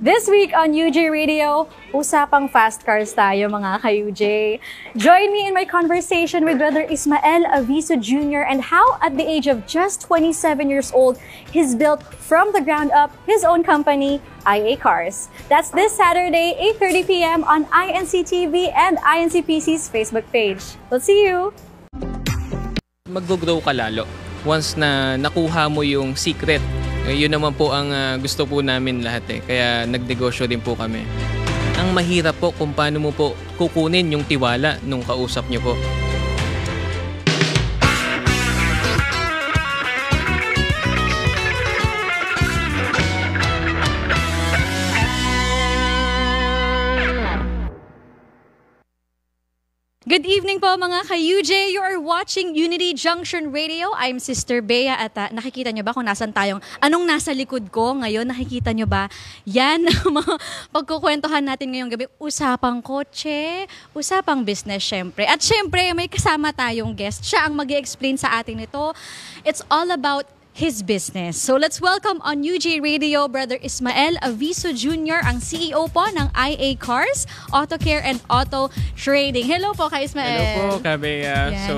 This week on UJ Radio, usapang fast cars tayo mga ka-UJ. Join me in my conversation with Brother Ismael Aviso Jr. and how at the age of just 27 years old, he's built from the ground up his own company, IA Cars. That's this Saturday, 8:30 p.m. on INC TV and INCPC's Facebook page. We'll see you! Mag-grow ka lalo. Once na nakuha mo yung secret, yun naman po ang gusto po namin lahat eh. Kaya nagnegosyo din po kami. Ang mahirap po kung paano mo po kukunin yung tiwala nung kausap nyo po. Good evening po mga ka-UJ. You are watching Unity Junction Radio. I'm Sister Bea at nakikita nyo ba kung nasan tayong, anong nasa likod ko ngayon? Nakikita nyo ba? Yan, mga pagkukwentuhan natin ngayong gabi. Usapang kotse, usapang business syempre. At syempre, may kasama tayong guest. Siya ang mag-i-explain sa atin ito. It's all about his business. So let's welcome on UJ Radio Brother Ismael Aviso Jr., ang CEO po ng IA Cars, Auto Care and Auto Trading. Hello po kay Ismael. Hello po, Kabea. So,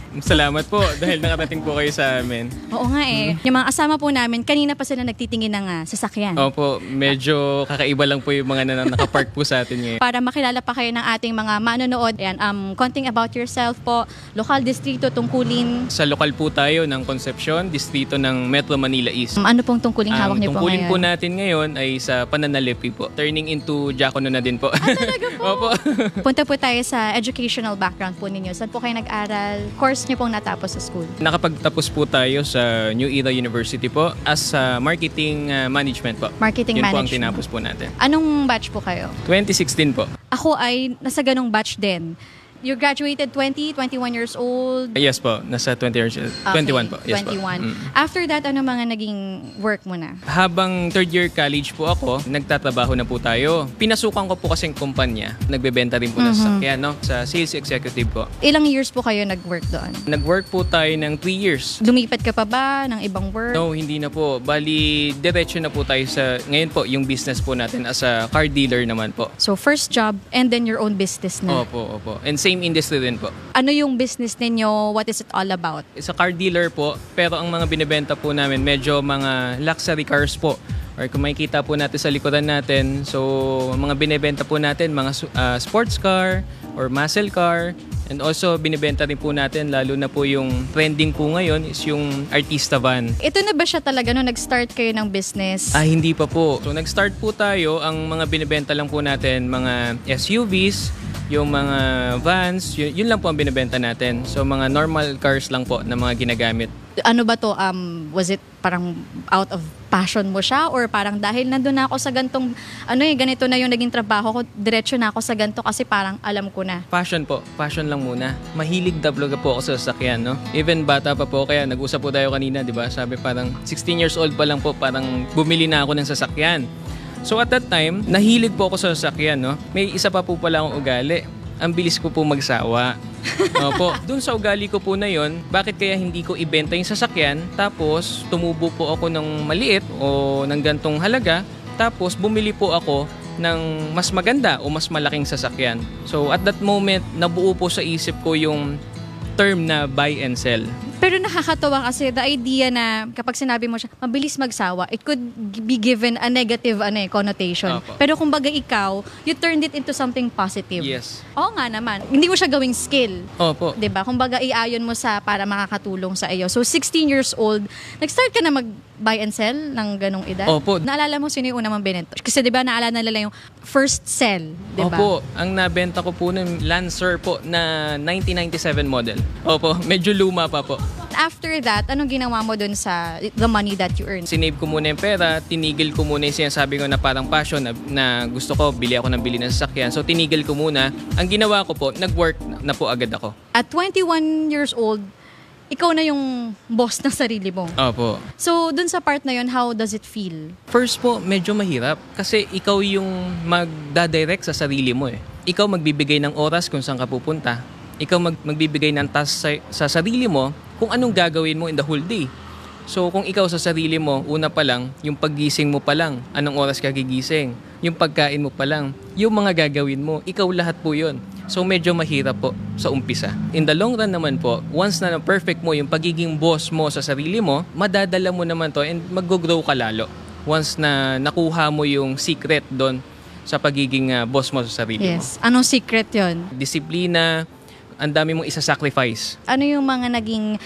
salamat po dahil nakarating po kayo sa amin. Oo nga eh. Yung mga kasama po namin, kanina pa sila nagtitingin ng sasakyan. Opo, medyo kakaiba lang po yung mga nakapark po sa atin ngayon. Para makilala pa kayo ng ating mga manonood, ayan, konting about yourself po, lokal, distrito, tungkulin. Sa lokal po tayo ng Concepcion, distrito ng Metro Manila East. Ano pong tungkuling hawak niyo po ngayon? Tungkulin po natin ngayon ay sa pananalipi po. Turning into Diakono na din po. Talaga po? Opo. Punta po tayo sa educational background po ninyo. Saan po kayo nag-aral? Course niyo pong natapos sa school? Nakapagtapos po tayo sa New Era University po as marketing management po. Marketing Yun management. po ang tinapos po natin. Anong batch po kayo? 2016 po. Ako ay nasa ganong batch din. You graduated 21 years old? Yes po, nasa 20 years, 21 po. Yes 21. Po. After that, ano mga naging work mo na? Habang third year college po ako, nagtatrabaho na po tayo. Pinasukan ko po kasing kumpanya. Nagbebenta rin po ng sasakyan, no? Sa sales executive po. Ilang years po kayo nag-work doon? Nag-work po tayo ng 3 years. Lumipat ka pa ba ng ibang work? No, hindi na po. Bali, diretso na po tayo sa, ngayon po, yung business po natin as a car dealer naman po. So, first job and then your own business na? Opo. And same industry din po. Ano yung business ninyo? What is it all about? It's a car dealer po, pero ang mga binibenta po namin medyo mga luxury cars po. Or kung makikita po natin sa likuran natin, so mga binibenta po natin, mga sports car or muscle car. And also binibenta rin po natin, lalo na po yung trending po ngayon is yung artista van. Ito na ba siya talaga nung nag-start kayo ng business? Hindi pa po. So nag-start po tayo, ang mga binibenta lang po natin, mga SUVs, yung mga vans, yun lang po ang binibenta natin. So mga normal cars lang po na mga ginagamit. Ano ba to? Was it parang out of passion mo siya? Or parang dahil nandun na ako sa gantong, ganito na yung naging trabaho ko, diretso na ako sa ganito kasi parang alam ko na. Passion po. Passion lang muna. Mahilig dabloga po ako sa sasakyan, no? Even bata pa po, kaya nag-usap po tayo kanina, di ba? Sabi parang 16 years old pa lang po, parang bumili na ako ng sasakyan. So at that time, nahilig po ako sa sasakyan, no? May isa pa po pala akong ugali. Ang bilis ko po magsawa. Opo. Doon sa ugali ko po na yon, bakit kaya hindi ko ibenta yung sasakyan, tapos tumubo po ako ng maliit o ng gantong halaga, tapos bumili po ako ng mas maganda o mas malaking sasakyan. So at that moment, nabuo po sa isip ko yung term na buy and sell. Pero nakakatawa kasi the idea na kapag sinabi mo siya, mabilis magsawa, it could be given a negative connotation. Opo. Pero kumbaga ikaw, you turned it into something positive. Yes. Oo nga naman. Hindi mo siya gawing skill. Opo. 'Di ba? Kumbaga iayon mo sa para makakatulong sa iyo. So 16 years old, nag-start ka na mag-buy and sell ng ganong edad? Opo. Naalala mo sino yung unang mabenta? Kasi 'di ba naalala nila yung first sell, 'di ba? Opo, ang nabenta ko po ng Lancer po na 1997 model. Opo, medyo luma pa po. After that, anong ginawa mo dun sa the money that you earned? Sinave ko muna yung pera, tinigil ko muna yung sinasabi ko na parang passion na gusto ko, bili ako ng bili ng sasakyan. So tinigil ko muna. Ang ginawa ko po, nag-work na po agad ako. At 21 years old, ikaw na yung boss ng sarili mo. Opo. So, dun sa part na yun, how does it feel? First po, medyo mahirap kasi ikaw yung magdadirect sa sarili mo eh. Ikaw magbibigay ng oras kung saan ka pupunta. Ikaw magbibigay ng task sa sarili mo kung anong gagawin mo in the whole day. So kung ikaw sa sarili mo, una pa lang, yung paggising mo pa lang, anong oras ka gigising, yung pagkain mo pa lang, yung mga gagawin mo, ikaw lahat po yun. So medyo mahirap po sa umpisa. In the long run naman po, once na perfect mo yung pagiging boss mo sa sarili mo, madadala mo naman to and mag-grow ka lalo. Once na nakuha mo yung secret doon sa pagiging boss mo sa sarili mo. Yes. Anong secret yon? Disiplina, ang dami mong isa-sacrifice. Ano yung mga naging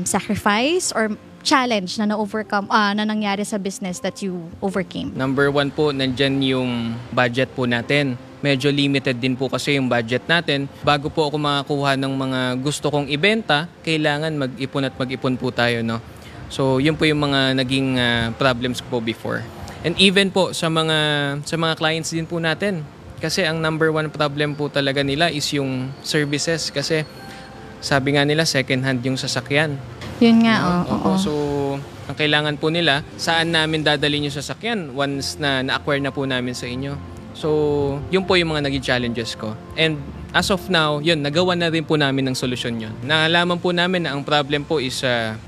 sacrifice or challenge na na-overcome, na nangyari sa business that you overcame? Number 1 po, nandyan yung budget po natin. Medyo limited din po kasi yung budget natin. Bago po ako makakuha ng mga gusto kong ibenta, kailangan mag-ipon at mag-ipon po tayo, no? So, yun po yung mga naging problems ko po before. And even po sa mga clients din po natin. Kasi ang number 1 problem po talaga nila is yung services. Kasi sabi nga nila, second hand yung sasakyan. Yun nga, oo. So, ang kailangan po nila, saan namin dadalhin yung sasakyan once na na-acquire na po namin sa inyo. So, yun po yung mga naging challenges ko. And as of now, yun, nagawa na rin po namin ng solusyon yun. Nalaman po namin na ang problem po is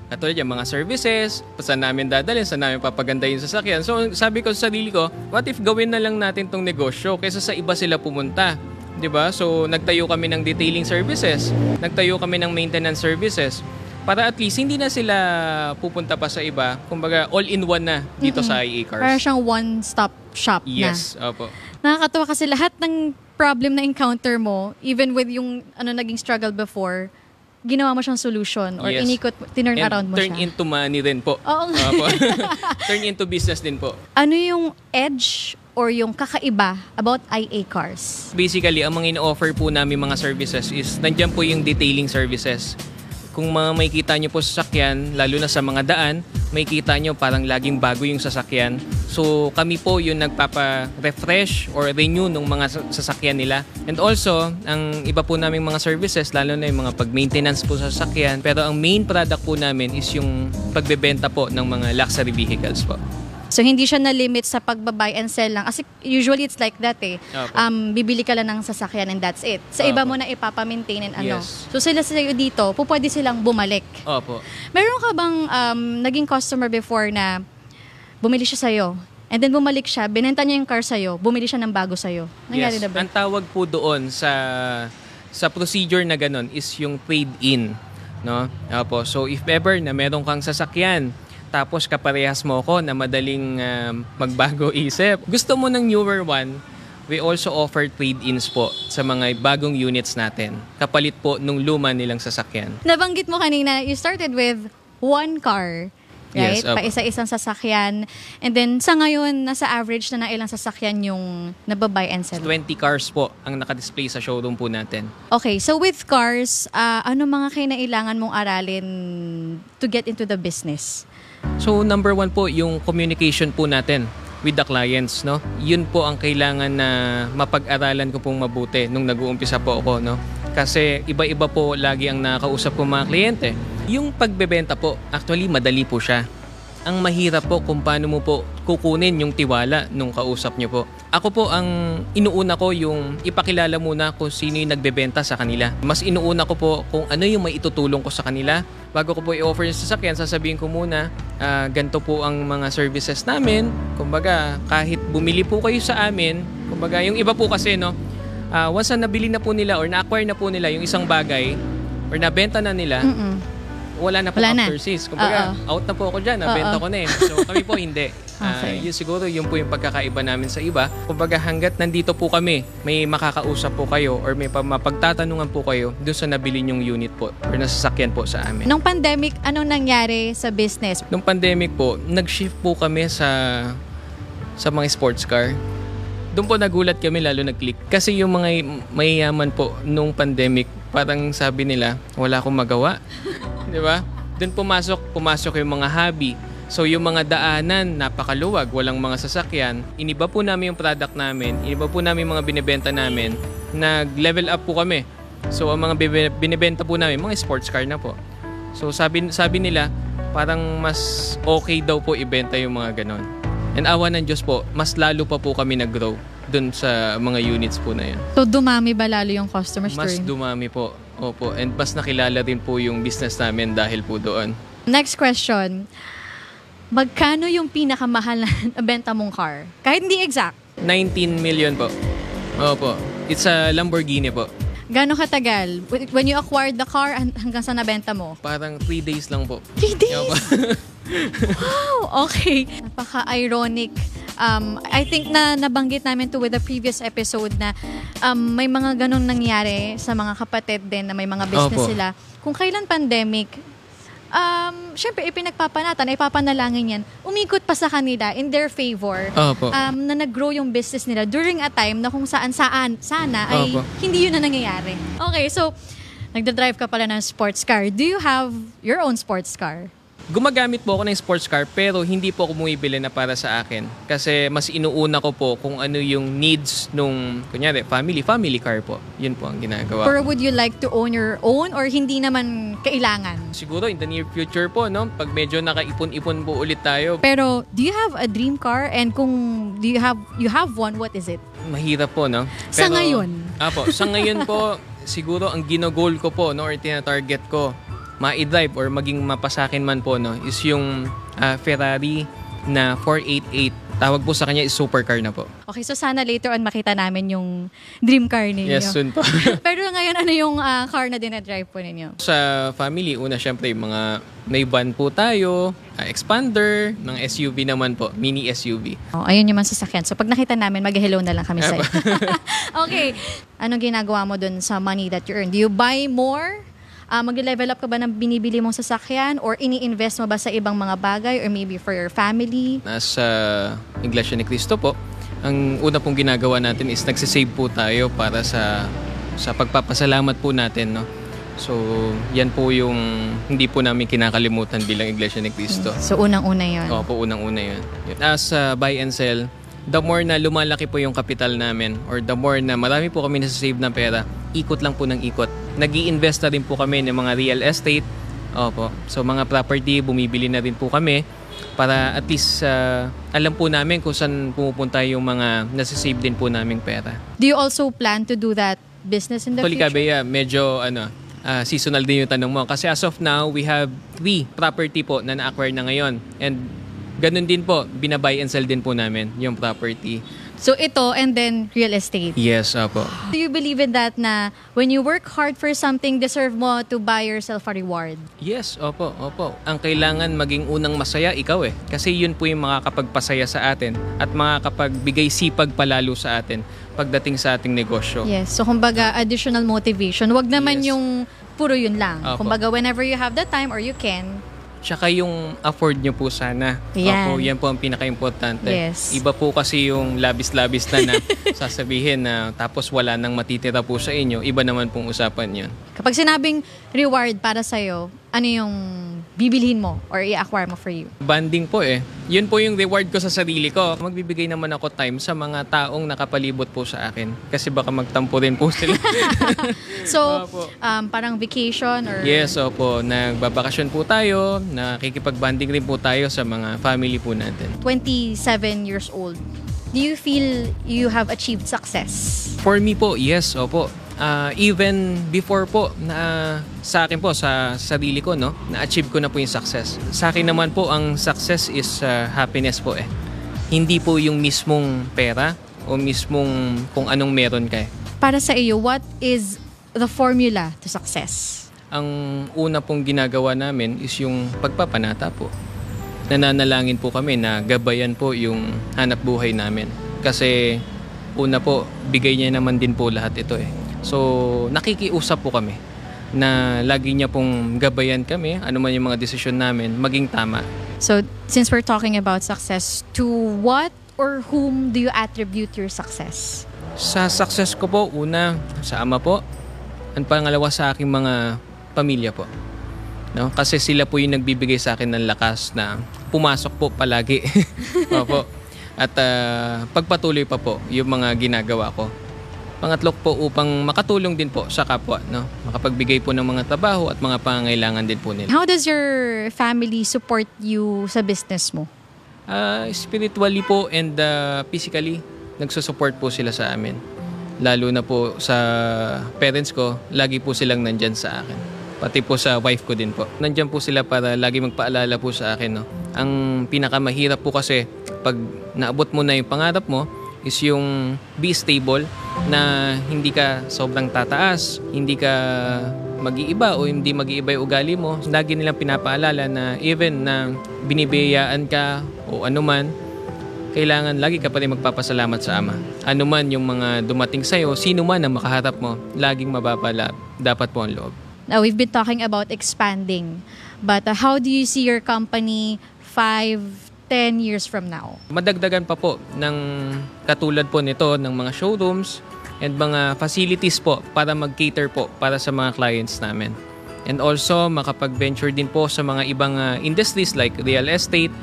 katulad yung mga services, saan namin dadalhin, saan namin papaganda yung sasakyan. So, sabi ko sa sarili ko, what if gawin na lang natin tong negosyo kaysa sa iba sila pumunta? 'Di ba? So, nagtayo kami ng detailing services, nagtayo kami ng maintenance services para at least hindi na sila pupunta pa sa iba. Kumbaga, all-in-one na dito sa IA Cars. Para siyang one-stop shop na. Yes, opo. Nakakatuwa kasi lahat ng problem na encounter mo, even with yung naging struggle before, ginawa mo siyang solution or Yes. tinurn And around mo turn siya. into money rin po. Oo nga. Opo. Turn into business din po. Ano yung edge or yung kakaiba about IA Cars? Basically, ang mga ino-offer po namin mga services is nandiyan po yung detailing services. Kung makikita nyo po sa sasakyan, lalo na sa mga daan, makikita nyo parang laging bago yung sasakyan. So kami po yung nagpapa-refresh or renew ng mga sasakyan nila. And also, ang iba po naming mga services, lalo na yung mga pag-maintenance po sa sasakyan. Pero ang main product po namin is yung pagbebenta po ng mga luxury vehicles po. So, hindi siya na-limit sa pagbabuy and sell lang. Kasi usually it's like that eh. Opo. Bibili ka lang ng sasakyan and that's it. Sa iba mo Opo. na ipapamaintain and ano. Yes. So, sila dito, pwede silang bumalik. Opo. Meron ka bang naging customer before na bumili siya sa'yo, and then bumalik siya, binenta niya yung car sa'yo, bumili siya ng bago sa'yo? Nangyari Yes. na ba? Ang tawag po doon sa procedure na ganun is yung trade-in. No? Opo. So, if ever na meron kang sasakyan, tapos kaparehas mo ko na madaling magbago isip. Gusto mo ng newer one, we also offer trade-ins po sa mga bagong units natin. Kapalit po nung luma nilang sasakyan. Nabanggit mo kanina, you started with one car, right? Yes, opo. Pa-isa-isang sasakyan. And then, sa ngayon, nasa average na ng ilang sasakyan yung nababuy and sell? 20 cars po ang nakadisplay sa showroom po natin. Okay, so with cars, ano mga kinailangan mong aralin to get into the business? So number 1 po yung communication po natin with the clients, no? Yun po ang kailangan na mapag-aralan ko pong mabuti nung nag-uumpisa po ako, no? Kasi iba-iba po lagi ang nakakausap ko mga kliyente. Yung pagbebenta po, actually madali po siya. Ang mahirap po kung paano mo po kukunin yung tiwala nung kausap nyo po. Ako po ang inuuna ko yung ipakilala muna kung sino yung nagbebenta sa kanila. Mas inuuna ko po kung ano yung may itutulong ko sa kanila. Bago ko po i-offer yung sasakyan, sasabihin ko muna, ganito po ang mga services namin. Kumbaga, kahit bumili po kayo sa amin, kumbaga, yung iba po kasi, no, once na nabili na po nila or na-acquire na po nila yung isang bagay or nabenta na nila, wala na po after sales. Kumbaga, out na po ako dyan, nabenta ko na eh. So kami po hindi. Okay. Yun siguro, yun po yung pagkakaiba namin sa iba. Kumbaga, hanggat nandito po kami, may makakausap po kayo or may mapagtatanungan po kayo dun sa nabili yung unit po or nasasakyan po sa amin. Nung pandemic, anong nangyari sa business? Nung pandemic po, nag-shift po kami sa mga sports car. Doon po nagulat kami, lalo nag-click. Kasi yung mga mayayaman po nung pandemic, parang sabi nila, wala akong magawa. Di ba? Doon pumasok yung mga hobby. So yung mga daanan, napakaluwag, walang mga sasakyan. Iniba po namin yung product namin, iniba po namin yung mga binibenta namin. Nag-level up po kami. So ang mga binibenta po namin, mga sports car na po. So sabi nila, parang mas okay daw po ibenta yung mga ganon. And awa ng Diyos po, mas lalo pa po kami nag-grow dun sa mga units po na yun. So dumami ba lalo yung customers? Mas dumami po. Opo. And mas nakilala rin po yung business namin dahil po doon. Next question. Magkano yung pinakamahal na benta mong car? Kahit hindi exact. 19 million po. Opo. It's a Lamborghini po. Gano'ng katagal? When you acquired the car, hanggang sa nabenta mo? Parang 3 days lang po. 3 days? Opo. Wow! Okay. Napaka-ironic. I think na nabanggit namin to with the previous episode na may mga ganong nangyari sa mga kapatid din na may mga business Opo. sila. Kung kailan pandemic, syempre ipinagpapanatan, ipapanalangin yan, umikot pa sa kanila in their favor Opo. na nag-grow yung business nila during a time na kung sana ay Opo. hindi yun na nangyayari. Okay, so nagdadrive ka pala ng sports car. Do you have your own sports car? Gumagamit po ako ng sports car pero hindi po ako bumibili na para sa akin. Kasi mas inuuna ko po kung ano yung needs nung, kunyari, family car po. Yun po ang ginagawa. Or would you like to own your own or hindi naman kailangan? Siguro in the near future po, no? Pag medyo nakaipon-ipon po ulit tayo, Pero do you have a dream car? And kung you have one, what is it? mahirap po, no? Sa Pero, ngayon? Sa ngayon po, siguro ang ginogol ko po, no? Or tina-target ko, ma-drive or maging mapasakin man po, no? Is yung Ferrari na 488. Tawag po sa kanya is supercar na po. Okay, so sana later on makita namin yung dream car ninyo. Yes, soon po. Pero ngayon, ano yung car na dinadrive po ninyo? Sa family, una syempre yung mga may van po tayo, expander, ng SUV naman po, mini SUV. Oh, ayun yung mga sasakyan. So pag nakita namin, mag-hello na lang kami sa'yo. Okay. Anong ginagawa mo dun sa money that you earn? Do you buy more? Mag-level up ka ba ng binibili mong sasakyan? Or ini-invest mo ba sa ibang mga bagay? Or maybe for your family? Nasa Iglesia ni Cristo po, ang una pong ginagawa natin is nagsisave po tayo para sa pagpapasalamat po natin, no? So, yan po yung hindi po namin kinakalimutan bilang Iglesia ni Cristo. So unang-una yun. Opo, unang-una yun. As buy and sell, the more na lumalaki po yung kapital namin or the more na marami po kami nasa-save na pera, ikot lang po ng ikot. Nag-i-invest na rin po kami ng mga real estate. Opo. So mga property, bumibili na rin po kami para at least alam po namin kung saan pumupunta yung mga nasa-save din po naming pera. Do you also plan to do that business in the Actually, future? Kabeya, medyo seasonal din yung tanong mo. Kasi as of now, we have 3 property po na na-acquire na ngayon. And ganun din po, binabuy and sell din po namin yung property. So ito and then real estate. Yes, opo. Do you believe in that na when you work hard for something, deserve mo to buy yourself a reward? Yes, opo. Ang kailangan maging unang masaya, ikaw eh. Kasi yun po yung makakapagpasaya sa atin at makakapagbigay sipag palalo sa atin pagdating sa ating negosyo. Yes. So kumbaga, additional motivation. Wag naman Yes. yung puro yun lang. Opo. Kumbaga, whenever you have the time or you can. Tsaka yung afford nyo po sana. Yan. Opo, yan po ang pinaka-importante. Yes. Iba po kasi yung labis-labis na sasabihin na tapos wala nang matitira po sa inyo. Iba naman pong usapan yun. Kapag sinabing reward para sa'yo, ano yung bibilhin mo or i-acquire mo for you? Banding po eh. Yun po yung reward ko sa sarili ko. Magbibigay naman ako time sa mga taong nakapalibot po sa akin. Kasi baka magtampo rin po sila. So, Opo. parang vacation or... Yes, opo. Nagbabakasyon po tayo. Nakikipag-banding rin po tayo sa mga family po natin. 27 years old. Do you feel you have achieved success? For me po, yes, opo. Even before po, sa akin po, sa sarili ko, no, na-achieve ko na po yung success. Sa akin naman po, ang success is happiness po eh. Hindi po yung mismong pera o mismong kung anong meron ka eh. Para sa iyo, what is the formula to success? Ang una pong ginagawa namin is yung pagpapanata po. Nananalangin po kami na gabayan po yung hanap buhay namin. Kasi una po, bigay niya naman din po lahat ito eh. So, nakikiusap po kami na lagi niya pong gabayan kami, ano man yung mga desisyon namin, maging tama. So, since we're talking about success, to what or whom do you attribute your success? Sa success ko po, una, sa ama po. Ang pangalawa sa aking mga pamilya po. No? Kasi sila po yung nagbibigay sa akin ng lakas na pumasok po palagi. Opo. At pagpatuloy pa po yung mga ginagawa ko. Pangatlo po upang makatulong din po sa kapwa, no? Makapagbigay po ng mga trabaho at mga pangangailangan din po nila. How does your family support you sa business mo? Spiritually po and physically, nagsusupport po sila sa amin. Lalo na po sa parents ko, lagi po silang nandyan sa akin. pati po sa wife ko din po. Nandiyan po sila para lagi magpaalala po sa akin, no. Ang pinakamahirap po kasi pag naabot mo na yung pangarap mo is yung be stable, na hindi ka sobrang tataas, hindi ka mag-iiba o hindi mag-iiba yung ugali mo. Lagi nilang pinapaalala na even na binibiyayaan ka o anuman, kailangan lagi ka pa rin magpapasalamat sa Ama. Ano man yung mga dumating sa'yo, sino man ang makaharap mo, laging mababala, dapat po ang loob. Now, we've been talking about expanding, but how do you see your company 5-10 years from now? Madagdagan pa po ng katulad po nito ng mga showrooms and mga facilities po para mag-cater po para sa mga clients namin. And also, makapag-venture din po sa mga ibang industries like real estate,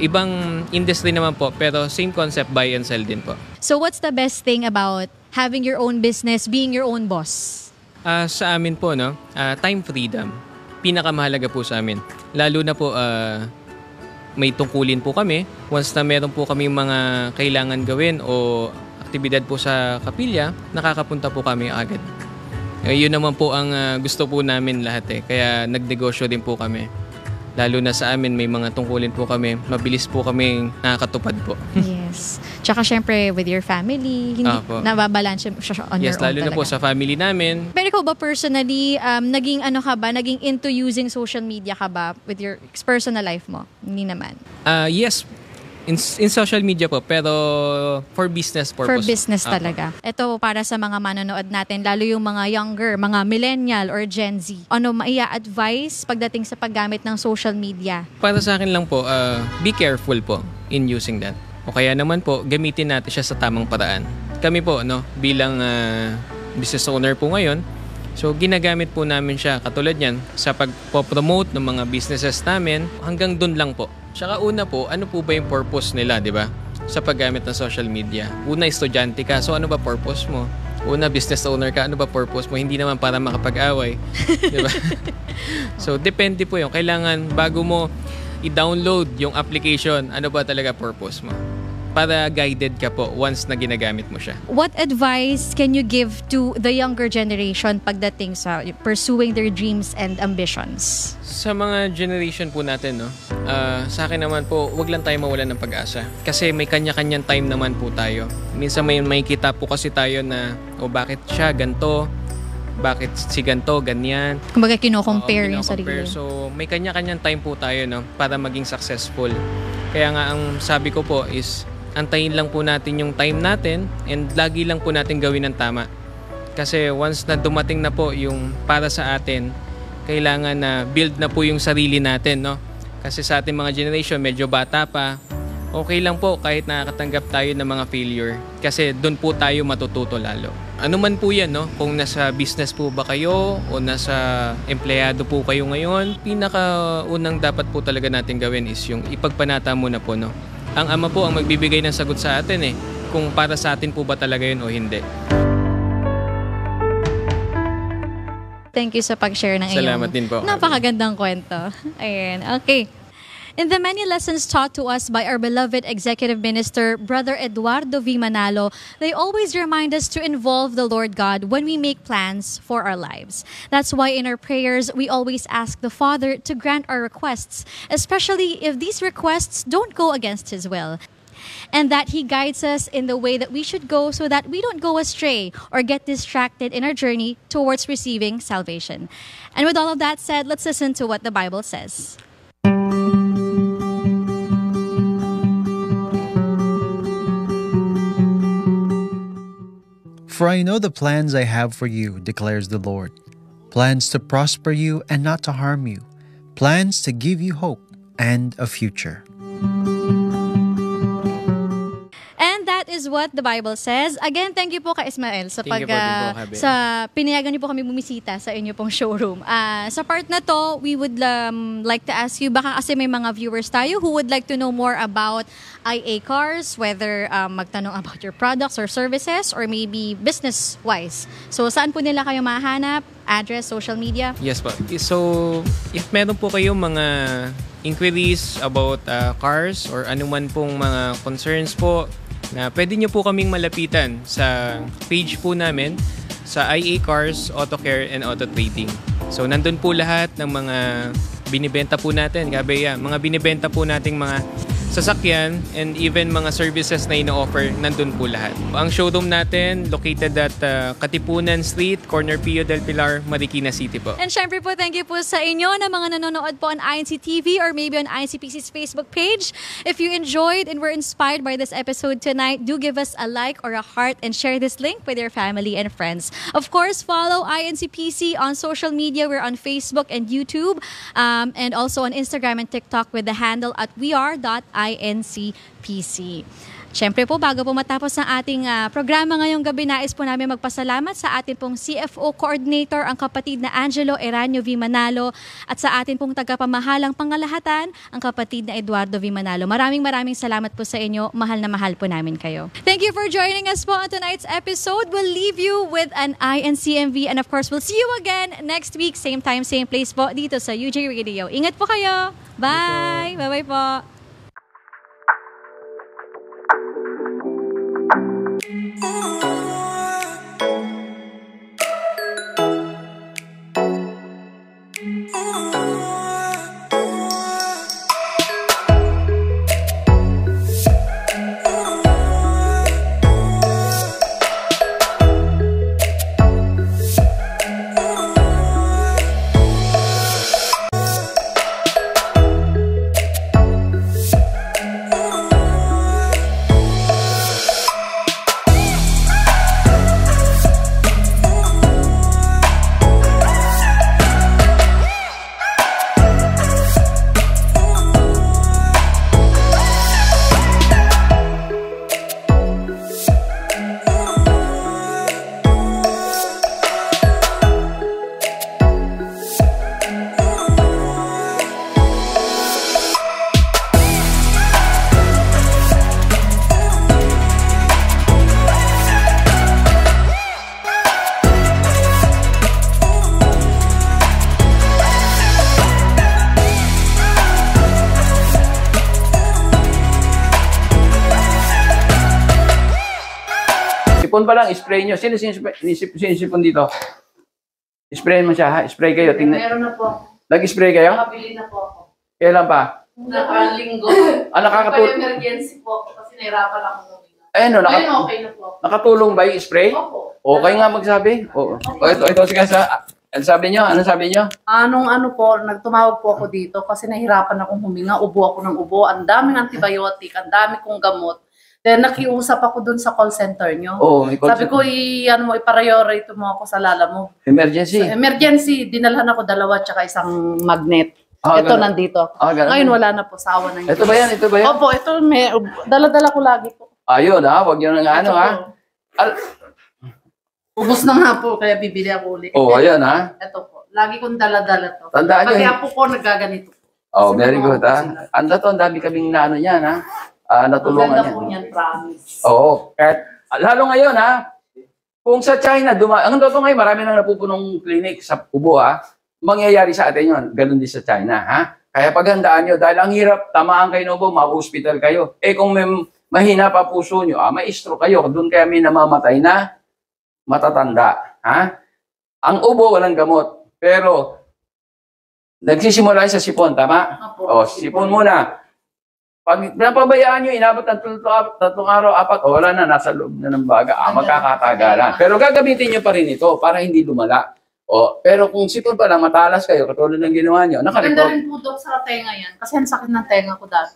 ibang industry naman po, pero same concept, buy and sell din po. So what's the best thing about having your own business, being your own boss? Sa amin po, no, time freedom. Pinakamahalaga po sa amin. Lalo na po, may tungkulin po kami. Once na meron po kami mga kailangan gawin o aktibidad po sa kapilya, nakakapunta po kami agad. Yun naman po ang gusto po namin lahat eh. Kaya nagnegosyo din po kami. Lalo na sa amin, may mga tungkulin po kami. Mabilis po kami nakakatupad po. Yes. Tsaka syempre with your family, hindi nababalance siya on your yes, own lalo talaga. na po sa family namin. Pero ikaw ba personally, naging naging into using social media ka ba with your personal life mo? Hindi naman. Yes, in social media po, pero for business purpose. For business talaga. Ito para sa mga manonood natin, lalo yung mga younger, mga millennial or Gen Z. Ano maia-advise pagdating sa paggamit ng social media? Para sa akin lang po, be careful po in using that. O kaya naman po, gamitin natin siya sa tamang paraan. Kami po, no, bilang business owner po ngayon, so ginagamit po namin siya katulad yan sa pagpo-promote ng mga businesses namin, hanggang dun lang po. Tsaka una po, ano po ba yung purpose nila, di ba? Sa paggamit ng social media. Una, estudyante ka, so ano ba purpose mo? Una, business owner ka, ano ba purpose mo? Hindi naman para makapag-away, di ba? So, depende po yun. Kailangan, bago mo i-download yung application, ano ba talaga purpose mo? Para guided ka po once na ginagamit mo siya. What advice can you give to the younger generation pagdating sa pursuing their dreams and ambitions? Sa mga generation po natin, no, sa akin naman po, wag lang tayo mawalan ng pag-asa. Kasi may kanya-kanyang time naman po tayo. Minsan may kita po kasi tayo na, bakit siya ganto? Bakit si ganto, ganyan? Kumbaga kino-compare yung sarili. So, may kanya-kanyang time po tayo, no, para maging successful. Kaya nga, ang sabi ko po is, antayin lang po natin yung time natin and lagi lang po natin gawin ng tama. Kasi once na dumating na po yung para sa atin, kailangan na build na po yung sarili natin, no? Kasi sa ating mga generation, medyo bata pa, okay lang po kahit nakakatanggap tayo ng mga failure. Kasi doon po tayo matututo lalo. Ano man po yan, no? Kung nasa business po ba kayo o nasa empleyado po kayo ngayon, pinakaunang dapat po talaga natin gawin is yung ipagpanata muna po, no? Ang Ama po ang magbibigay ng sagot sa atin kung para sa atin po ba talaga yun o hindi. Thank you sa pag-share ng Salamat din po. Napakagandang kwento. Ayan, okay. In the many lessons taught to us by our beloved Executive Minister, Brother Eduardo V. Manalo, they always remind us to involve the Lord God when we make plans for our lives. That's why in our prayers, we always ask the Father to grant our requests, especially if these requests don't go against His will. And that He guides us in the way that we should go so that we don't go astray or get distracted in our journey towards receiving salvation. And with all of that said, let's listen to what the Bible says. For I know the plans I have for you, declares the Lord. Plans to prosper you and not to harm you. Plans to give you hope and a future. And that is what the Bible says. Again, thank you po kay Ismael sa Thank you po, Habi. sa pinayagan niyo po kami bumisita sa inyo pong showroom. Sa part na to, we would like to ask you, baka kasi may mga viewers tayo who would like to know more about IA Cars, whether magtanong about your products or services or maybe business-wise. So, saan po nila kayo mahanap? Address, social media? Yes po. So, if meron po kayong mga inquiries about cars or anuman pong mga concerns po, na pwede nyo po kaming malapitan sa page po namin sa IA Cars, Auto Care and Auto Trading. So nandun po lahat ng mga binibenta po natin, Kabea, mga binibenta po nating mga sasakyan and even mga services na ino-offer, nandun po lahat. Ang showroom natin located at Katipunan Street, corner Pio del Pilar, Marikina City po. And syempre po, thank you po sa inyo na mga nanonood po on INC TV or maybe on INCPC's Facebook page. If you enjoyed and were inspired by this episode tonight, do give us a like or a heart and share this link with your family and friends. Of course, follow INCPC on social media. We're on Facebook and YouTube and also on Instagram and TikTok with the handle at weare.incpc. Siyempre po, bago po matapos ang ating programa ngayong gabi, nais po namin magpasalamat sa ating pong CFO Coordinator, ang kapatid na Angelo Eranio V. Manalo, at sa ating pong tagapamahalang pangalahatan, ang kapatid na Eduardo V. Manalo. Maraming salamat po sa inyo. Mahal na mahal po namin kayo. Thank you for joining us po on tonight's episode. We'll leave you with an INCMV and of course, we'll see you again next week, same time, same place po, dito sa UJ Radio. Ingat po kayo. Bye! Bye-bye po. Sipon pa lang, spray nyo. Sino sinisipon dito? Sprayin mo siya, ha? Spray kayo. Tingnan. Meron na po. Nag-spray kayo? Nakabili na po ako. Kailan pa? Nakalinggo. Nakakatulong. Emergency po ako kasi nahirapan ako nung Ayun, no, Ngayon okay na po. nakatulong ba yung spray? Opo. Okay nga magsabi. Oo. Ito, sige. Ano sabi nyo? Ano sabi nyo? Ano po, nagtumawag po ako dito kasi nahirapan akong huminga. Ubo ako ng ubo. Ang daming antibiotic, ang dami kong gamot. Then nakiusap ako dun sa call center nyo. Oo, may call Sabi ko, i-priority mo ako sa lala mo. Emergency. Sa emergency, dinalhan ako 2 tsaka isang magnet. Ah, Ito ganun. nandito. Ganun. Ngayon wala na po, sa awa ng Ito ba yan? Ito ba yan? Opo, ito, dala-dala ko lagi po. Ayun, ha? Huwag nyo nga ano, Ito ha? po. Ubus na nga po, kaya bibili ako ulit. Ayan, ha? Ito po, lagi kong dala-dala to. Tandaan nyo. Kaya po ko nagaganito. Very good, ha? Ang dami kaming naano yan, ha? Natulungan Maganda yan. po niyan, promise. Oo. Lalo ngayon, ha? Kung sa China, ang totoo ngayon, marami nang napupunong clinic sa ubo, ha? Mangyayari sa atin yun. Ganun din sa China, ha? Kaya paghandaan nyo, dahil ang hirap, tamaan kayo ng ubo, ma-hospital kayo. Kung may mahina pa puso nyo, may stroke kayo. Doon kaya may namamatay na matatanda, ha? Ang ubo, walang gamot. Pero, nagsisimula sa sipon, tama? Sipon muna. Pag napabayaan nyo, inabot ng 3 araw, 4, wala na, nasa loob na ng baga, magkakatagalan. Pero gagamitin nyo pa rin ito para hindi lumala. Pero kung sipon pa lang, matalas kayo, katulad ng ginawa nyo, Maganda nakarecord. rin po Dok, sa tenga yan. Kasi ang sakit ng tenga ko dati.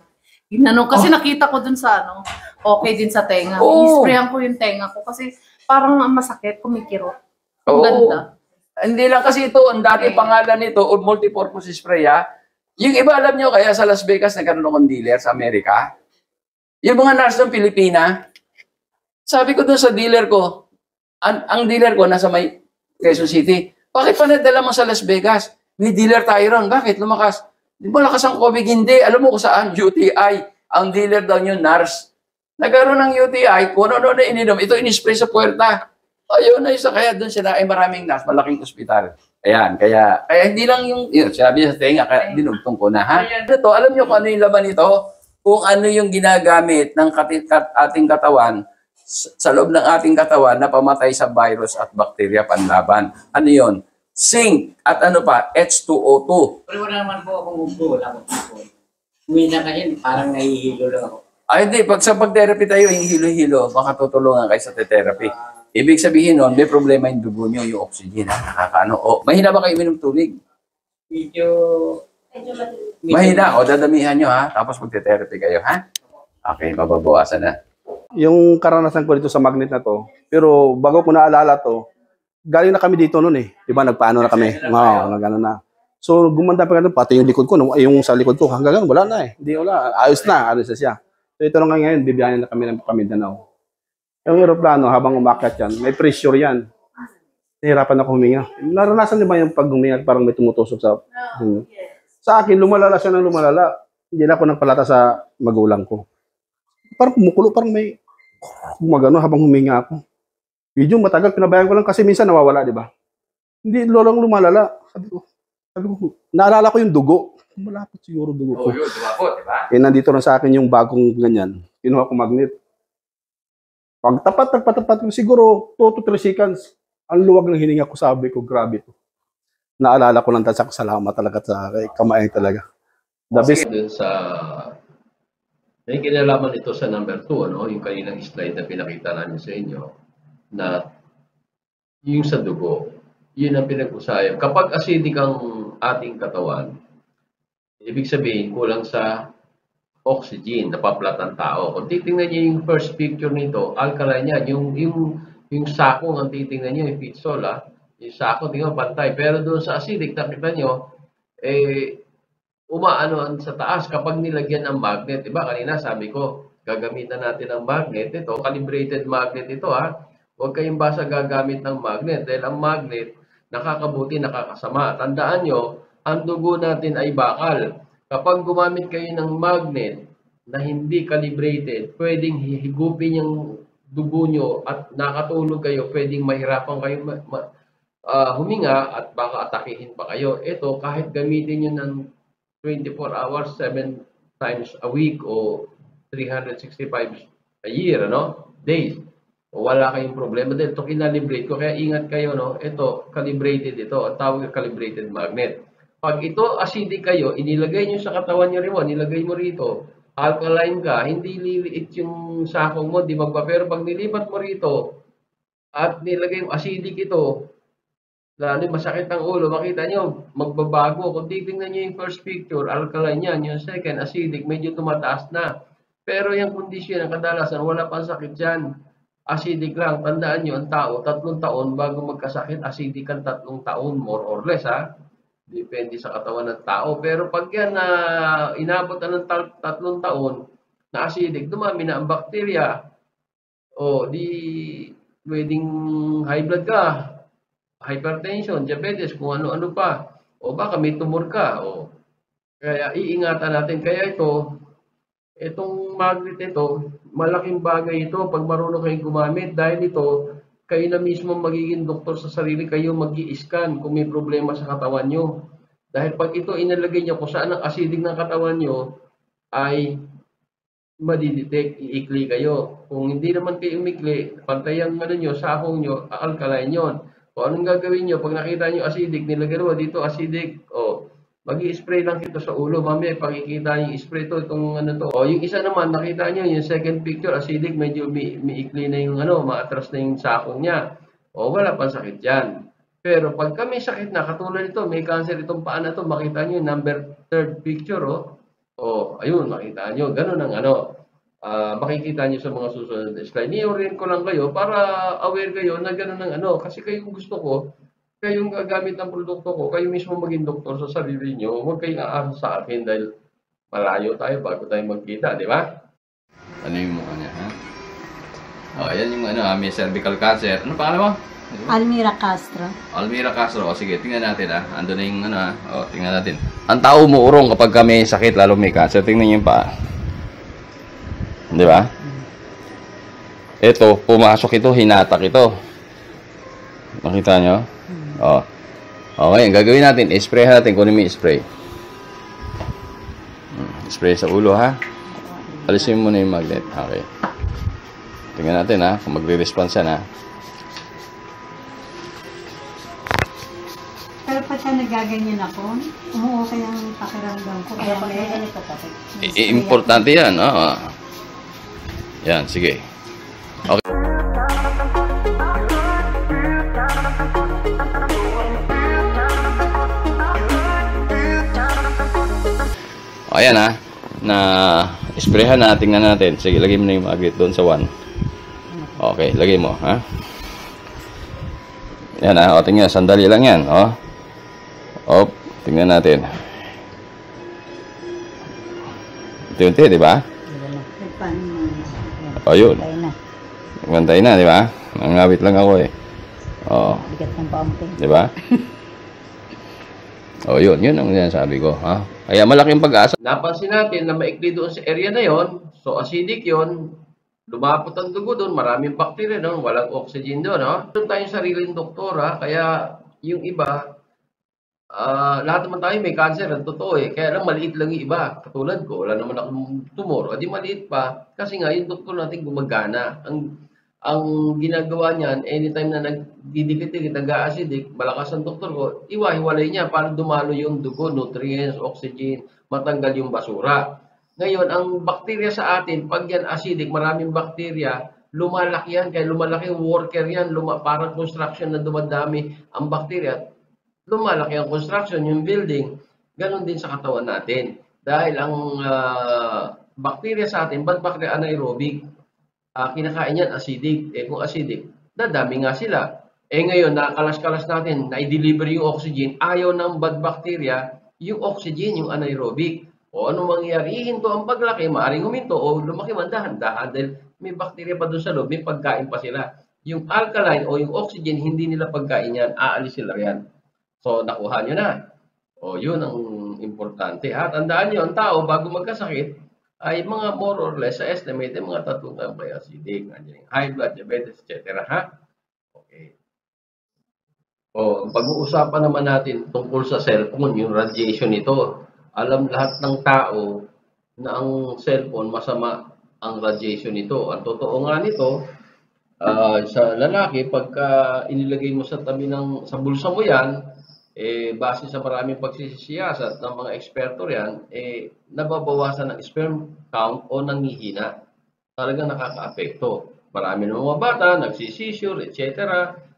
Kasi nakita ko dun sa okay din sa tenga. I-sprayan ko yung tenga ko kasi parang masakit, kumikirot. Ang ganda. Hindi lang kasi ito, ang dati pangalan nito, multipurpose spray, ha? Yung iba, alam nyo, kaya sa Las Vegas, nagkaroon akong dealer sa Amerika. Yung mga nurse ng Pilipina, sabi ko doon sa dealer ko, ang dealer ko nasa may Quezon City, bakit pa nadala mo sa Las Vegas? May dealer tayo ron. Bakit? Lumakas. Di ba lakas ang COVID? Hindi. Alam mo kung saan? UTI. Ang dealer daw nyo, nurse. Nagkaroon ng UTI, kung ano na ininom, ito inispray sa puwerta. Ayun na isa. Kaya doon sila ay maraming nurse, malaking ospital. Ayan, kaya hindi lang yung sinabi sa tenga, kaya dinugtong ko na, ha? Ito, alam nyo kung ano yung laman nito? Kung ano yung ginagamit ng ating katawan sa loob ng ating katawan na pamatay sa virus at bakterya panlaban. Ano yun? zinc, at ano pa, H2O2. Pero wala naman po akong upo, wala akong upo. Uwi na kasi parang nahihilo lang ako. Ay, hindi. Pag sa pag-therapy tayo, yung hilo-hilo, baka tutulungan kayo sa therapy. Ibig sabihin nun, may problema yung dugo nyo, yung oxygen, ha? Nakakaano. O, mahina ba kayo minom tubig? Medyo Mahina. O, dadamihan nyo, ha? Tapos mag-therapy kayo, ha? Okay, mababawasan na. Yung karanasan ko dito sa magnet na to, pero bago ko naalala to, galing na kami dito noon eh. Di ba, nagpaano na kami. Nagano na. So, gumanda pa ganun, pati yung likod ko, yung sa likod ko, hanggang ganun, wala na eh. Hindi, wala. Ayos na siya. So, ito lang ngayon, bibiyahin na kami ng Mindanao. Yung aeroplano, habang umakyat yan, may pressure yan. Nahirapan ako huminga. Naranasan niyo ba yung pag huminga, parang may tumutusok sa... Sa akin, lumalala siya ng lumalala. Hindi na ako nagpalata sa magulang ko. Parang kumukulo, parang may gumagano habang huminga ako. Medyo matagal, pinabayaan ko lang kasi minsan nawawala, di ba? Hindi, lolang lumalala. Sabi ko, naalala ko yung dugo. Malapit siguro dugo ko. O, yun, dumapot, di ba? Nandito na sa akin yung bagong ganyan. Kinuha ko magnet. Pag tapat ko, siguro 2 to 3 seconds, ang luwag ng hininga ko, sabi ko, grabe to. Naalala ko lang sa salamat talaga sa kamay talaga. The best. Dun sa may kinalaman ito sa number 2, ano, yung kaninang slide na pinakita namin sa inyo, na yung sa dugo, yun ang pinag-usayan. Kapag acidic ang ating katawan, ibig sabihin kulang sa oxygen, napaplat ang tao. Kung titingnan niyo yung first picture nito, alkaline yan. Yung sakong ang titingnan niyo, yung pitsol, yung sako, tingnan pantay. Pero doon sa acidic, nakita nyo, umaano sa taas kapag nilagyan ng magnet. Diba? Kanina sabi ko, gagamitan natin ng magnet. Ito, calibrated magnet ito, ha. Huwag kayong basta gagamit ng magnet. Dahil ang magnet, nakakabuti, nakakasama. Tandaan nyo, ang dugo natin ay bakal. Kapag gumamit kayo ng magnet na hindi calibrated, pwedeng higupin yung dugo nyo at nakatulog kayo, pwedeng mahirapan kayo huminga at baka atakihin pa kayo. Ito, kahit gamitin nyo ng 24 hours, 7 times a week o 365 a year, days, wala kayong problema dahil ito kinalibrate ko. Kaya ingat kayo, ito, calibrated ito. Ang tawag na calibrated magnet. Pag ito acidic kayo, inilagay nyo sa katawan nyo rin, nilagay mo rito, alkaline ka, hindi liliit yung sakong mo, di ba? Pero pag nilipat mo rito at nilagay mo acidic ito, lalo masakit ang ulo, makita nyo, magbabago. Kung titingnan nyo yung first picture, alkaline yan. Yung second, acidic, medyo tumataas na. Pero yung kondisyon, ang kadalasan, wala pang sakit dyan. Acidic lang. Tandaan nyo, ang tao, 3 taon bago magkasakit, acidic ang 3 taon, more or less, ha? Depende sa katawan ng tao. Pero pag yan na inabot na ng 3 taon, na acidic, dumami na ang bakterya. O, di pwedeng high blood ka, hypertension, diabetes, kung ano-ano pa. O baka may tumor ka. O, kaya iingatan natin. Kaya itong magnet ito, malaking bagay ito pag marunong kayong gumamit. Dahil ito, kayo na mismo magiging doktor sa sarili, kayo mag-i-scan kung may problema sa katawan nyo. Dahil pag ito inalagay nyo kung saan ang acidic ng katawan nyo, ay madidetect, iikli kayo. Kung hindi naman kayo umikli, pantay ang sakong nyo, alkaline yun. O anong gagawin nyo? Pag nakita nyo acidic, nilagyan mo dito acidic, mag-i-spray lang ito sa ulo. Mamaya pakikita yung spray to, itong to. O yung isa naman, nakita nyo, yung second picture, acidic, medyo miikli na yung maatras na yung sakong niya. O wala pang sakit yan. Pero pag kami sakit na, katulad ito, may cancer itong paa na to, makita nyo yung number 3rd picture, o ayun, makita nyo, ganun ang makikita nyo sa mga susunod na slide. Ni-orient ko lang kayo para aware kayo na gano'n ng kasi kayo gusto ko, kayong gagamit ng produkto ko, kayo mismo maging doktor sa sarili nyo, huwag kayong aasa sa akin dahil malayo tayo bago tayo magkita, di ba? Ano yung mukha niya, ha? Ayan yung may cervical cancer. Ano pangalan mo? Almira Castro. Almira Castro. O sige, tingnan natin, Ando na yung tingnan natin. Ang tao umuurong kapag may sakit, lalo may cancer. Tingnan niyo yung paa. Di ba? Ito, pumasok ito, hinatak ito. Nakita nyo? Okay, gagawin natin. I-spray natin kung may spray. Spray sa ulo, ha? Alisin mo na yung magnet. Okay. Tingnan natin, kung magre-response yan, nagaganyan ako, umuukay ang pakiramdam ko. Kaya may ganito kasi. Importante yan. Yan, sige. Okay. Ayan na sprayhan na, tingnan natin. Sige, lagay mo na yung magnet doon sa 1. Okay, lagay mo, ha? Yan o, tingnan, sandali lang yan, tingnan natin. Unti-unti, di ba? Yun. Magantay na, di ba? Nangawit lang ako Bigat ng pamuti. Di ba? Yun ang sinasabi ko, ha? Kaya malaking pag-asa. Napansin natin na maikli doon sa area na yon, so acidic yon, lumapot ang dugo doon, maraming bacteria doon, walang oxygen doon. Meron tayong sariling doktora, kaya yung iba, lahat naman tayo may cancer, ang totoo kaya lang maliit lang yung iba. Katulad ko, wala naman akong tumor, di maliit pa, kasi nga yung doktor natin gumagana. Ang ginagawa niyan, anytime na nagdidikit-dikit, nag-acidic, malakas ang doktor ko, iwa-hiwalay niya para dumalo yung dugo, nutrients, oxygen, matanggal yung basura. Ngayon, ang bakterya sa atin, pag yan acidic, maraming bakterya, lumalaki yan, kaya lumalaki yung worker yan, parang construction na dumadami ang bakterya, lumalaki ang construction, yung building, ganun din sa katawan natin. Dahil ang bakterya sa atin, bad bacteria anaerobic, kinakain yan acidic. Kung acidic, dadami nga sila. Ngayon, nakalas-kalas natin, na-deliver yung oxygen, ayaw ng bad bacteria, yung oxygen, yung anaerobic. O ano mangyayari? Hinto ang paglaki, maaaring huminto, o lumaki man dahan-dahan dahil may bacteria pa doon sa loob, may pagkain pa sila. Yung alkaline o yung oxygen, hindi nila pagkain yan, aalis sila yan. So, nakuha nyo na. Yun ang importante. Tandaan nyo, ang tao, bago magkasakit, ay mga more or less sa estimate, mga 3 taong by acidic, high blood, diabetes, etc. Okay. Pag-uusapan naman natin tungkol sa cellphone, yung radiation nito. Alam lahat ng tao na ang cellphone, masama ang radiation nito. Ang totoo nga nito, sa lalaki, pagka inilagay mo sa tabi sa bulsa mo yan, base sa maraming pagsisiyasat ng mga eksperto yan, nababawasan ng sperm count o nangihina. Talagang nakaka-apekto. Marami ng mga bata, nagsisisure, etc.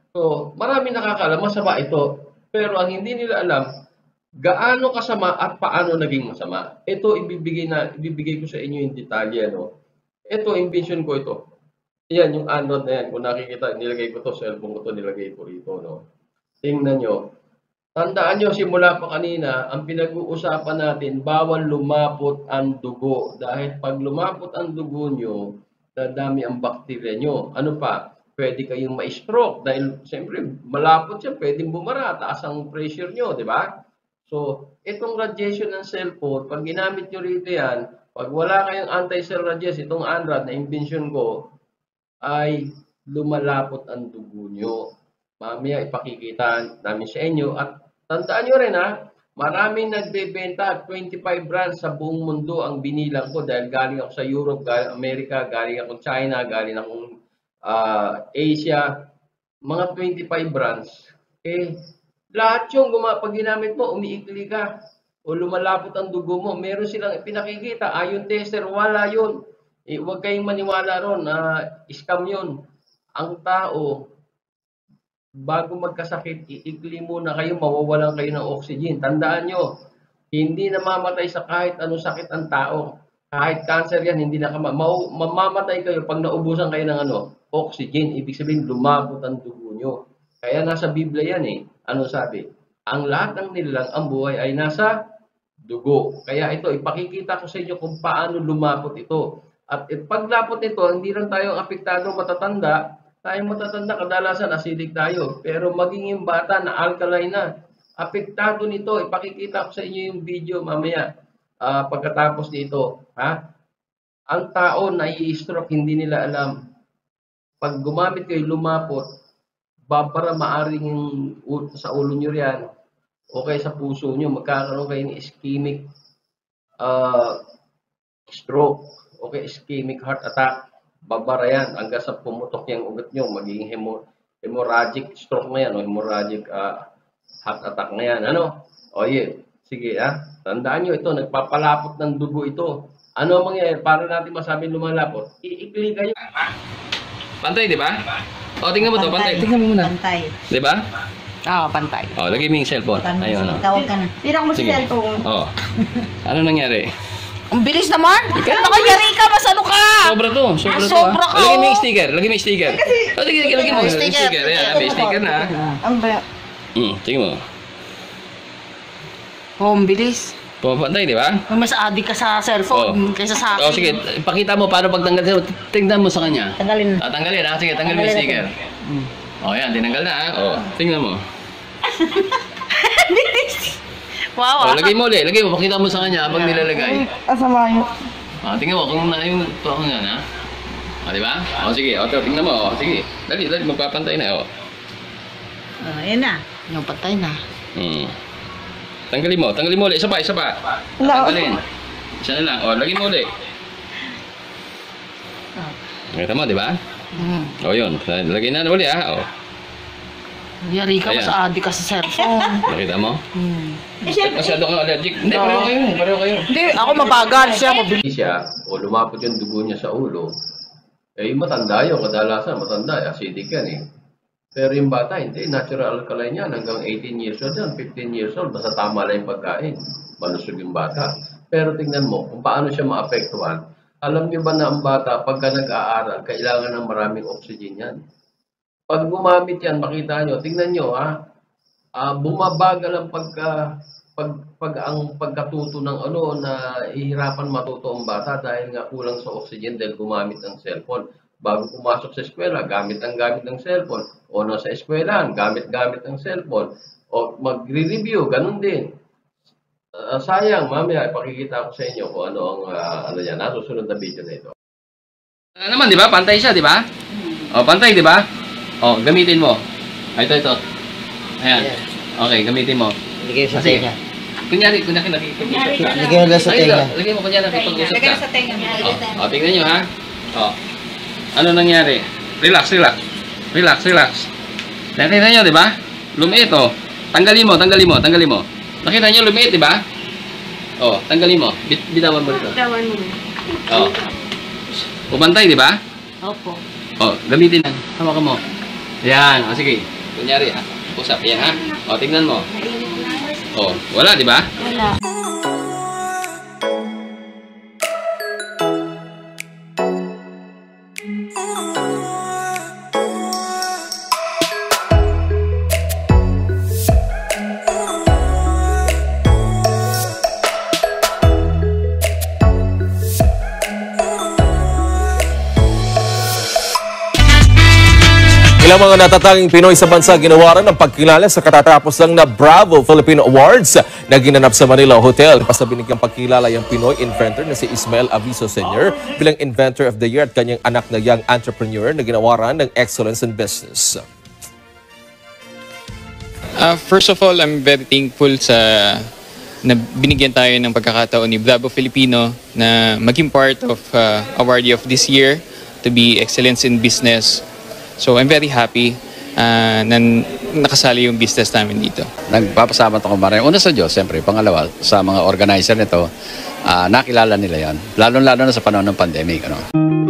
So, marami nakakaalam, masama ito. Pero ang hindi nila alam, gaano kasama at paano naging masama. Ito, ibibigay ko sa inyo yung detalye. Ito, invention ko ito. Yan, yung anode na yan. Kung nakikita, nilagay ko to, cellphone ko to, nilagay ko rito. Tingnan nyo. Tandaan nyo, simula pa kanina, ang pinag-uusapan natin, bawal lumapot ang dugo. Dahil pag lumapot ang dugo nyo, dadami ang bakterya nyo. Ano pa? Pwede kayong ma-stroke. Dahil, siyempre, malapot siya, pwedeng bumara, taas ang pressure nyo, di ba? So, itong radiation ng cellphone, pag ginamit nyo rito yan, pag wala kayong anti-cell radiation, itong ANRAD na invention ko, ay lumalapot ang dugo nyo. Mamaya ipakikita namin sa inyo. At tandaan nyo rin maraming nagbebenta, 25 brands sa buong mundo ang binilang ko dahil galing ako sa Europe, galing Amerika, galing ako China, galing ako Asia. Mga 25 brands. Lahat yung pag ginamit mo, umiikli ka o lumalapot ang dugo mo. Meron silang pinakikita, ion tester, wala yun. Huwag kayong maniwala ron, scam yun. Ang tao, bago magkasakit, iikli muna kayo, mawawalan kayo ng oxygen. Tandaan nyo, hindi namamatay sa kahit anong sakit ang tao. Kahit cancer yan, hindi na mamamatay kayo pag naubusan kayo ng oxygen. Ibig sabihin, lumabot ang dugo nyo. Kaya nasa Biblia yan Ano sabi? Ang lahat ng nilalang ang buhay ay nasa dugo. Kaya ito, ipakikita ko sa inyo kung paano lumapot ito. At paglapot nito, hindi lang tayo apektado matatanda. Tayong matatanda, kadalasan acidic tayo. Pero maging yung bata na alkaline na, apektado nito. Ipakikita ko sa inyo yung video mamaya pagkatapos nito. Ang tao na i-stroke, hindi nila alam. Pag gumamit kayo, lumapot, babara maaring sa ulo nyo yan o kaya sa puso nyo, magkakaroon kayo ng ischemic stroke o kaya ischemic heart attack. Babara yan hanggang sa pumutok yung ugat nyo, magiging hemorrhagic stroke na yan o hemorrhagic Heart attack na yan, ano? O sige tandaan nyo ito, nagpapalapot ng dugo ito. Ano ang mangyayari? Para natin masabi lumalapot, iikli kayo. Pantay, di ba? O, tingnan mo to, pantay. Tingnan mo muna. Pantay. Di ba? Oo, pantay. O, lagay mo yung cellphone. Ayun, o. Tawag ka na. Tira mo si cellphone. O. Ano nangyari? Ang bilis naman! Nakayari ka, masano ka! Sobra to. Sobra ka, Lagay mo yung sticker. Lagay mo yung sticker. Lagay mo yung sticker. Ayan, may sticker na. Ang ba? Tingnan mo. Oh, ang bilis. Pumapantay, di ba? Mas adik ka sa cellphone kaysa sa akin. O, sige. Pakita mo paano pagtanggal. Tingnan mo sa kanya. Tanggalin. Tanggalin, ha? Sige, tanggalin mo yung sticker. O, yan. Tinanggal na, ha? O, tingnan mo. Wow, O, lagay mo ulit. Lagay mo. Pakita mo sa kanya habang nilalagay. Asama yun. O, tingnan mo. Kung na yung tuwak nga, ha? O, di ba? O, sige. O, tingnan mo. O, sige. Dali. Magpapantay na, o. Yan na. Yung patay na. Tanggalin mo ulit. Isa pa. Tanggalin. Isa na lang. O, lagay mo ulit. Nakita mo, di ba? O, yun. Lagay na ulit, ha? O. Yari ka, mas adik ka sa cellphone. Nakita mo? Masyado kang allergic. Hindi, pareho kayo. Hindi, ako mabagal siya, mabilis. Siya, o lumapot yung dugo niya sa ulo, matanda yun. Kadalasan, matanda. Acidic yan, eh. Pero yung bata, hindi. Natural alkaline yan. Hanggang 18 years old yan, 15 years old. Basta tama lang yung pagkain. Malusog yung bata. Pero tingnan mo, kung paano siya maapektuhan. Alam niyo ba na ang bata, pagka nag-aaral, kailangan ng maraming oxygen yan. Pag gumamit yan, makita nyo, tingnan nyo, bumabagal ang pagkatuto ng na ihirapan matuto ang bata dahil nga kulang sa oxygen dahil gumamit ng cellphone. Bago pumasok sa eskwela, gamit ng cellphone. O nasa eskwelahan, gamit ng cellphone. O magre-review, ganun din. Sayang, mamaya, ipakikita ko sa inyo kung ano ang nasusunod na video na ito. Naman, di ba? Pantay siya, di ba? O, pantay, di ba? O, gamitin mo. Ito. Ayan. Okay, gamitin mo. Lagay sa tenga. Kunyari nakikipag-usap ka. Lagay mo sa tenga. Lagay mo kunyari nakikipag-usap ka. Lagay sa tenga. O, tingnan nyo, ha? O. Ano nangyari? Relax. Nakita nyo, di ba? Lumiit, o. Tanggalin mo. Nakita nyo, lumiit, di ba? O, tanggalin mo. Bitawan mo dito. O. Pumantay, di ba? Opo. O, gamitin lang. Hawakan mo. Yan. O, sige. Kunyari, ha? Usap. Yan, ha? O, tingnan mo. O, wala, di ba? Wala. Ilang mga natatanging Pinoy sa bansa ginawaran ng pagkilala sa katatapos lang na Bravo Philippine Awards na ginanap sa Manila Hotel. Basta binigyang pagkilala yung Pinoy inventor na si Ismael Aviso Sr. bilang Inventor of the Year at kanyang anak na young entrepreneur na ginawaran ng Excellence in Business. First of all, I'm very thankful na binigyan tayo ng pagkakataon ni Bravo Filipino na maging part of awardee of this year to be Excellence in Business. So I'm very happy na nakasali yung business namin dito. Nagpapasalamat ako maraming. Una sa Diyos, siyempre. Pangalawa, sa mga organizer nito, nakilala nila yan. Lalo-lalo na sa panahon ng pandemic. Ano?